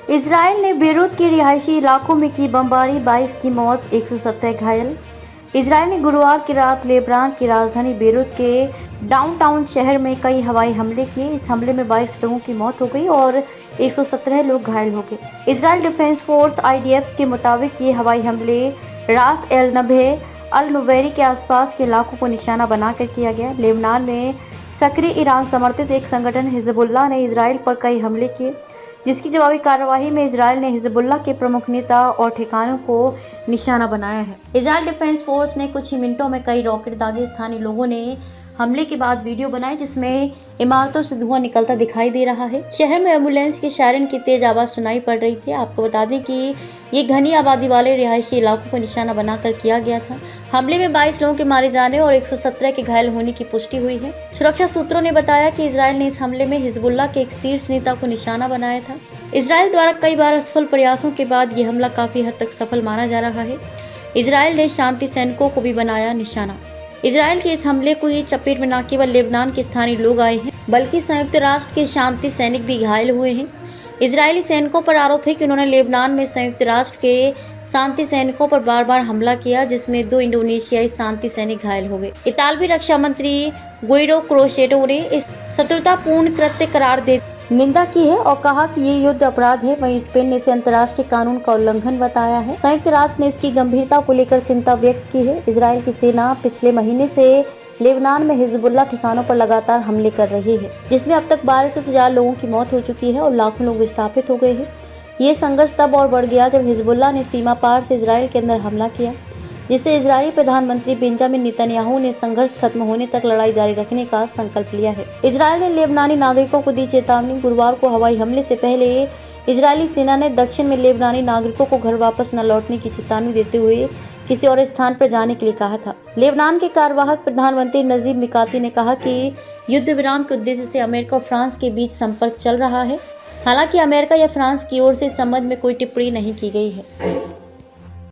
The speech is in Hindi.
इजराइल ने बेरूत के रिहायशी इलाकों में की बमबारी, 22 की मौत, 117 घायल। इजराइल ने गुरुवार की रात लेबनान की राजधानी बेरूत के डाउनटाउन शहर में कई हवाई हमले किए। इस हमले में 22 लोगों की मौत हो गई और 117 लोग घायल हो गए। इजराइल डिफेंस फोर्स (IDF) के मुताबिक ये हवाई हमले रास एल नभे अल नुवैरी के आसपास के इलाकों को निशाना बनाकर किया गया। लेबनान में सक्रिय ईरान समर्थित एक संगठन हिजबुल्लाह ने इजराइल पर कई हमले किए, जिसकी जवाबी कार्रवाई में इजराइल ने हिजबुल्लाह के प्रमुख नेता और ठिकानों को निशाना बनाया है। इजराइल डिफेंस फोर्स ने कुछ ही मिनटों में कई रॉकेट दागे। स्थानीय लोगों ने हमले के बाद वीडियो बनाए जिसमें इमारतों से धुआं निकलता दिखाई दे रहा है। शहर में एम्बुलेंस की सायरन की तेज आवाज सुनाई पड़ रही थी। आपको बता दें कि ये घनी आबादी वाले रिहायशी इलाकों को निशाना बनाकर किया गया था। हमले में 22 लोगों के मारे जाने और 117 के घायल होने की पुष्टि हुई है। सुरक्षा सूत्रों ने बताया कि इजराइल ने इस हमले में हिजबुल्लाह के एक शीर्ष नेता को निशाना बनाया था। इजराइल द्वारा कई बार असफल प्रयासों के बाद ये हमला काफी हद तक सफल माना जा रहा है। इजराइल ने शांति सैनिकों को भी बनाया निशाना। इजराइल के इस हमले को ये चपेट में न केवल लेबनान के स्थानीय लोग आए हैं, बल्कि संयुक्त राष्ट्र के शांति सैनिक भी घायल हुए हैं। इजरायली सैनिकों पर आरोप है कि उन्होंने लेबनान में संयुक्त राष्ट्र के शांति सैनिकों पर बार बार हमला किया, जिसमें 2 इंडोनेशियाई शांति सैनिक घायल हो गए। इतालवी रक्षा मंत्री गुइडो क्रोशेटो ने इस शत्रुतापूर्ण कृत्य करार दे निंदा की है और कहा कि ये युद्ध अपराध है। वहीं स्पेन ने इसे अंतर्राष्ट्रीय कानून का उल्लंघन बताया है। संयुक्त राष्ट्र ने इसकी गंभीरता को लेकर चिंता व्यक्त की है। इजराइल की सेना पिछले महीने से लेबनान में हिजबुल्लाह ठिकानों पर लगातार हमले कर रही है, जिसमें अब तक 1200 से ज्यादा लोगों की मौत हो चुकी है और लाखों लोग विस्थापित हो गए हैं। ये संघर्ष तब और बढ़ गया जब हिजबुल्लाह ने सीमा पार से इजराइल के अंदर हमला किया, जिससे इजरायली प्रधानमंत्री बेंजामिन नेतन्याहू ने संघर्ष खत्म होने तक लड़ाई जारी रखने का संकल्प लिया है। इजरायल ने लेबनानी नागरिकों को दी चेतावनी। गुरुवार को हवाई हमले से पहले इजरायली सेना ने दक्षिण में लेबनानी नागरिकों को घर वापस न लौटने की चेतावनी देते हुए किसी और स्थान पर जाने के लिए कहा था। लेबनान के कार्यवाहक प्रधानमंत्री नजीब मिकाती ने कहा कि युद्ध विराम के उद्देश्य से अमेरिका और फ्रांस के बीच संपर्क चल रहा है। हालांकि अमेरिका या फ्रांस की ओर से इस संबंध में कोई टिप्पणी नहीं की गई है।